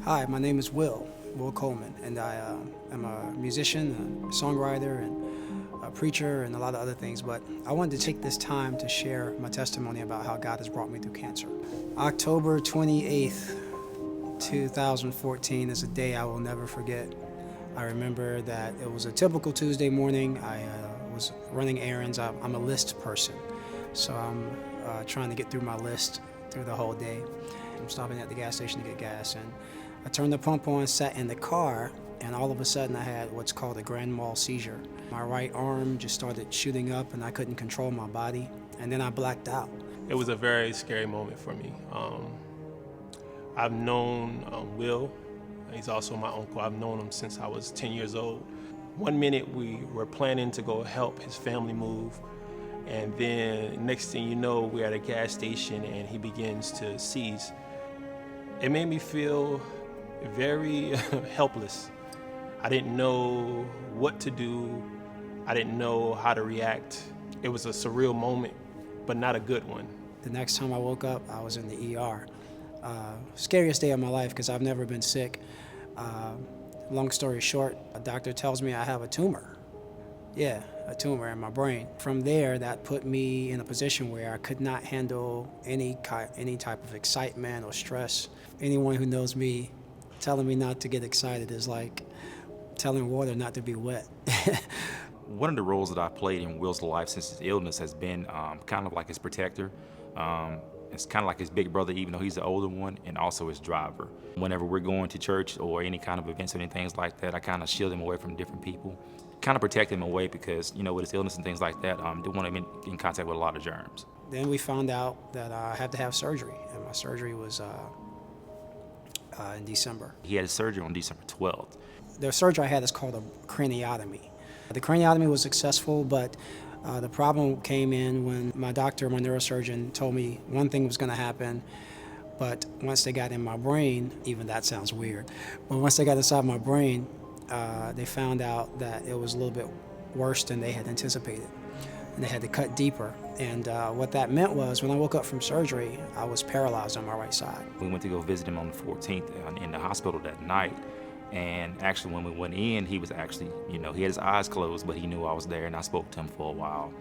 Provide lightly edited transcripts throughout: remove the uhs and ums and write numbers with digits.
Hi, my name is Will Coleman, and I am a musician, a songwriter, and a preacher, and a lot of other things. But I wanted to take this time to share my testimony about how God has brought me through cancer. October 28th, 2014 is a day I will never forget. I remember that it was a typical Tuesday morning. I was running errands. I'm a list person, so I'm trying to get through my list through the whole day. I'm stopping at the gas station to get gas, and I turned the pump on, sat in the car, and all of a sudden I had what's called a grand mal seizure. My right arm just started shooting up, and I couldn't control my body, and then I blacked out. It was a very scary moment for me. I've known Will. He's also my uncle. I've known him since I was 10 years old. One minute we were planning to go help his family move, and then next thing you know, we're at a gas station and he begins to seize. It made me feel very helpless. I didn't know what to do. I didn't know how to react. It was a surreal moment, but not a good one. The next time I woke up, I was in the ER. Scariest day of my life because I've never been sick. Long story short, a doctor tells me I have a tumor. Yeah, a tumor in my brain. From there, that put me in a position where I could not handle any type of excitement or stress. Anyone who knows me, telling me not to get excited is like telling water not to be wet. One of the roles that I played in Will's life since his illness has been kind of like his protector. It's kind of like his big brother, even though he's the older one, and also his driver. Whenever we're going to church or any kind of events or anything like that, I kind of shield him away from different people. Kind of protect him away because, you know, with his illness and things like that, don't want him in contact with a lot of germs. Then we found out that I had to have surgery, and my surgery was in December. He had his surgery on December 12th. The surgery I had is called a craniotomy. The craniotomy was successful, but the problem came in when my doctor, my neurosurgeon, told me one thing was going to happen, but once they got in my brain, even that sounds weird, but once they got inside my brain, they found out that it was a little bit worse than they had anticipated, and they had to cut deeper. And what that meant was when I woke up from surgery, I was paralyzed on my right side. We went to go visit him on the 14th in the hospital that night. And actually, when we went in, he was actually, you know, he had his eyes closed, but he knew I was there, and I spoke to him for a while.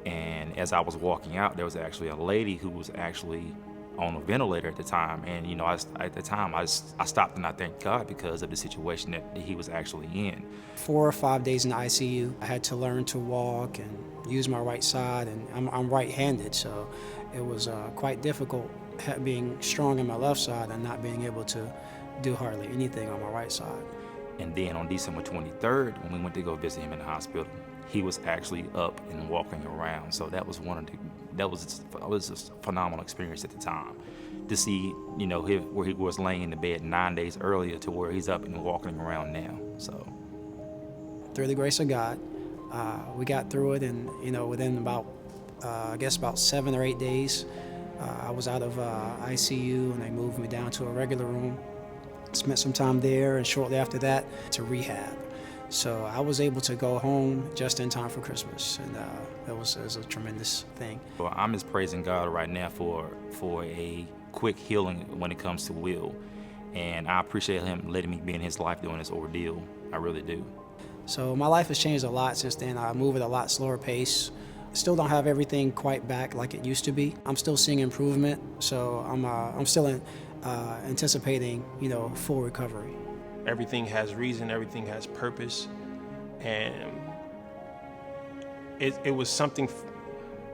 And as I was walking out, there was actually a lady who was actually on a ventilator at the time. And, you know, at the time, I stopped and I thanked God because of the situation that he was actually in. 4 or 5 days in the ICU, I had to learn to walk and use my right side, and I'm right-handed, so it was quite difficult being strong in my left side and not being able to do hardly anything on my right side. And then on December 23rd, when we went to go visit him in the hospital, he was actually up and walking around. So that was just a phenomenal experience at the time to see, you know, where he was laying in the bed 9 days earlier to where he's up and walking around now. So through the grace of God, we got through it, and you know, within about I guess about 7 or 8 days, I was out of ICU, and they moved me down to a regular room. Spent some time there, and shortly after that to rehab. So I was able to go home just in time for Christmas, and it was a tremendous thing. Well, I'm just praising God right now for a quick healing when it comes to Will, and I appreciate him letting me be in his life during this ordeal. I really do. So my life has changed a lot since then. I move at a lot slower pace. Still don't have everything quite back like it used to be. I'm still seeing improvement, so I'm still anticipating, you know, full recovery. Everything has reason, everything has purpose, and it was something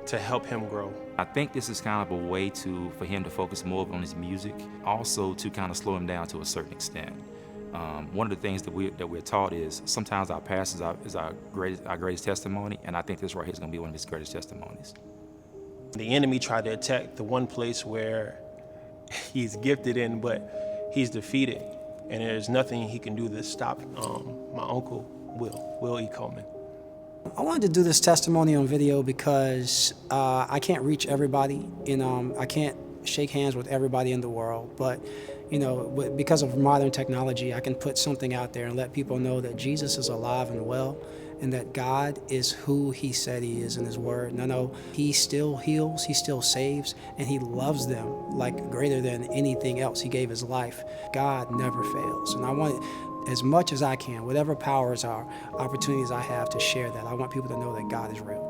to help him grow. I think this is kind of a way for him to focus more on his music, also to kind of slow him down to a certain extent. One of the things that we're taught is sometimes our past is our greatest testimony, and I think this right here is going to be one of his greatest testimonies. The enemy tried to attack the one place where he's gifted in, but he's defeated, and there's nothing he can do to stop my uncle, Will E. Coleman. I wanted to do this testimony on video because I can't reach everybody, and I can't shake hands with everybody in the world, but you know, because of modern technology, I can put something out there and let people know that Jesus is alive and well, and that God is who he said he is in his word. No, he still heals, he still saves, and he loves them like greater than anything else. He gave his life. God never fails. And I want, as much as I can, whatever powers are, opportunities I have to share that, I want people to know that God is real.